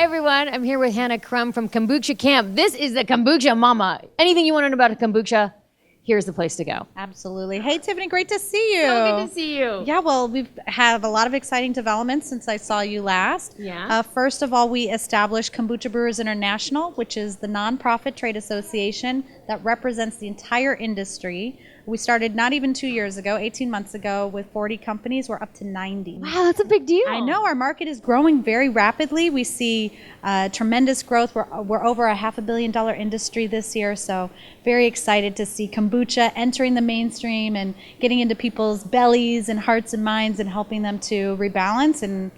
Hi, everyone. I'm here with Hannah Crum from Kombucha Kamp. This is the Kombucha Mamma. Anything you want to know about a kombucha, here's the place to go. Absolutely. Hey, Tiffany, great to see you. So good to see you. Yeah, well, we've had a lot of exciting developments since I saw you last. Yeah. First of all, we established Kombucha Brewers International, which is the nonprofit trade association that represents the entire industry. We started not even 2 years ago, 18 months ago, with 40 companies. We're up to 90. Wow, that's a big deal. I know. Our market is growing very rapidly. We see tremendous growth. We're over a $500 million industry this year, so very excited to see kombucha entering the mainstream and getting into people's bellies and hearts and minds and helping them to rebalance and,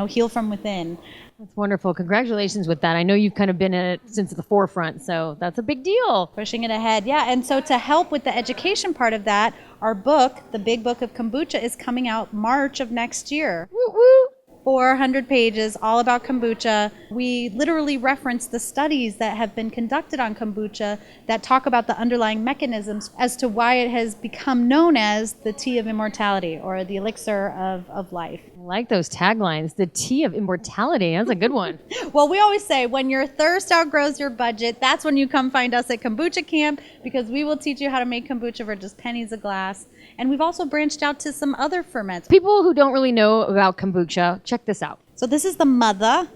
heal from within. That's wonderful. Congratulations with that. I know you've kind of been in it since the forefront, so that's a big deal. Pushing it ahead, yeah. And so to help with the education part of that, our book, the Big Book of Kombucha, is coming out March of next year. Woo woo. 400 pages, all about kombucha. We literally reference the studies that have been conducted on kombucha that talk about the underlying mechanisms as to why it has become known as the tea of immortality or the elixir of life. I like those taglines. The tea of immortality. That's a good one. Well, we always say when your thirst outgrows your budget, that's when you come find us at Kombucha Kamp, because we will teach you how to make kombucha for just pennies a glass. And we've also branched out to some other ferments. People who don't really know about kombucha, check this out. So this is the mother.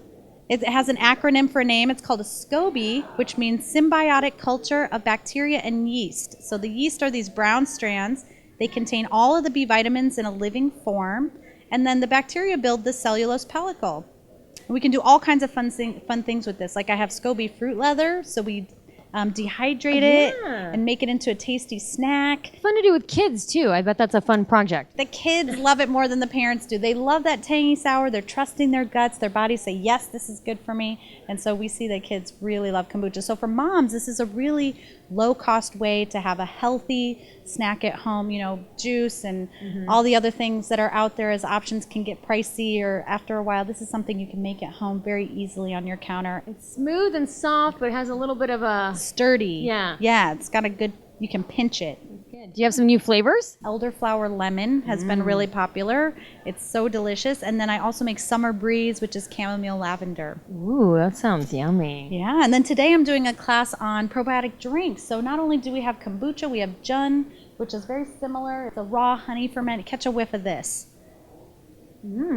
It has an acronym for a name. It's called a SCOBY, which means symbiotic culture of bacteria and yeast. So the yeast are these brown strands. They contain all of the B vitamins in a living form. And then the bacteria build the cellulose pellicle. We can do all kinds of fun things with this. Like I have SCOBY fruit leather, so we dehydrate it and make it into a tasty snack. Fun to do with kids, too. I bet that's a fun project. The kids love it more than the parents do. They love that tangy sour. They're trusting their guts. Their bodies say, yes, this is good for me. And so we see that kids really love kombucha. So for moms, this is a really low-cost way to have a healthy snack at home. Juice and all the other things that are out there as options can get pricey, or after a while, this is something you can make at home very easily on your counter. It's smooth and soft, but it has a little bit of a... sturdy. Yeah, it's got a good, you can pinch it. Good. Do you have some new flavors? Elderflower lemon has been really popular. It's so delicious. And then I also make summer breeze, which is chamomile lavender. Ooh, that sounds yummy. Yeah, and then today I'm doing a class on probiotic drinks. So not only do we have kombucha, we have jun, which is very similar. It's a raw honey ferment. Catch a whiff of this.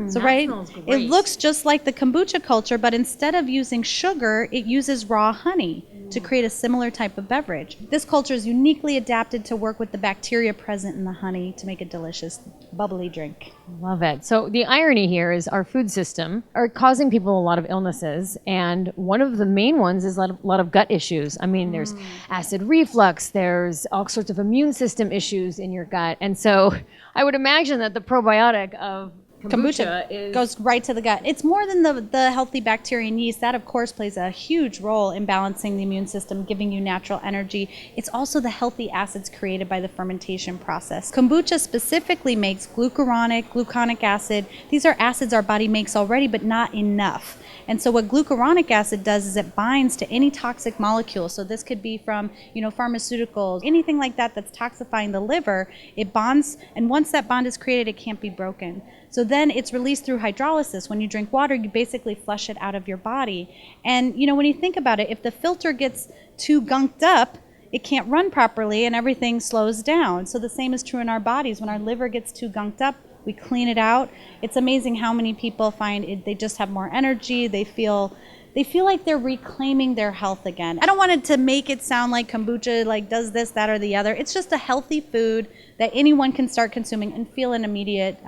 So right, it looks just like the kombucha culture, but instead of using sugar, it uses raw honey to create a similar type of beverage. This culture is uniquely adapted to work with the bacteria present in the honey to make a delicious, bubbly drink. Love it. So the irony here is our food system are causing people a lot of illnesses, and one of the main ones is a lot of gut issues. I mean, there's acid reflux, there's all sorts of immune system issues in your gut, and so I would imagine that the probiotic of kombucha goes right to the gut. It's more than the healthy bacteria and yeast. That, of course, plays a huge role in balancing the immune system, giving you natural energy. It's also the healthy acids created by the fermentation process. Kombucha specifically makes glucuronic acid. These are acids our body makes already, but not enough. And so what glucuronic acid does is it binds to any toxic molecule. So this could be from, pharmaceuticals, anything like that that's toxifying the liver. It bonds, and once that bond is created, it can't be broken. So then it's released through hydrolysis. When you drink water, you basically flush it out of your body. And, when you think about it, if the filter gets too gunked up, it can't run properly and everything slows down. So the same is true in our bodies. When our liver gets too gunked up, we clean it out. It's amazing how many people find they just have more energy. They feel like they're reclaiming their health again. I don't want it to make it sound like kombucha does this, that, or the other. It's just a healthy food that anyone can start consuming and feel an immediate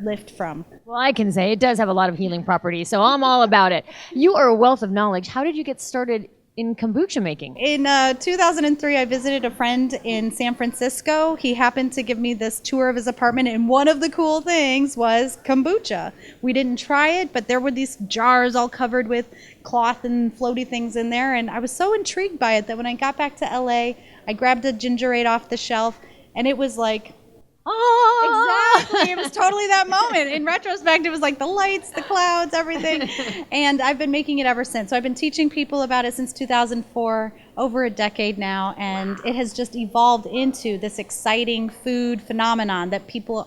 lift from. Well, I can say it does have a lot of healing properties, so I'm all about it. You are a wealth of knowledge. How did you get started in kombucha making? In 2003, I visited a friend in San Francisco. He happened to give me this tour of his apartment, and one of the cool things was kombucha. We didn't try it, but there were these jars all covered with cloth and floaty things in there, and I was so intrigued by it that when I got back to LA, I grabbed a ginger ale off the shelf, and it was like, exactly. It was totally that moment. In retrospect, it was like the lights, the clouds, everything. And I've been making it ever since. So I've been teaching people about it since 2004. over a decade now, and it has just evolved into this exciting food phenomenon that people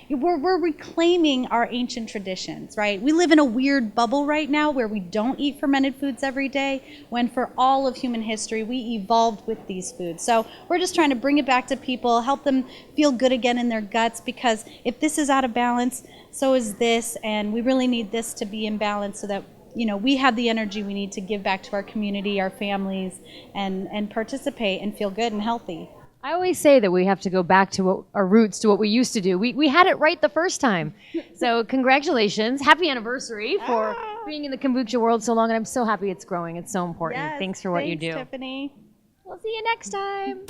we're reclaiming our ancient traditions, right? We live in a weird bubble right now where we don't eat fermented foods every day, when for all of human history we evolved with these foods. So we're just trying to bring it back to people, help them feel good again in their guts, because if this is out of balance, so is this, and we really need this to be in balance so that we have the energy we need to give back to our community, our families, and participate and feel good and healthy. I always say that we have to go back to our roots, to what we used to do. We had it right the first time. So congratulations. Happy anniversary for being in the kombucha world so long. And I'm so happy it's growing. It's so important. Yes, thanks for what you do. Tiffany. We'll see you next time.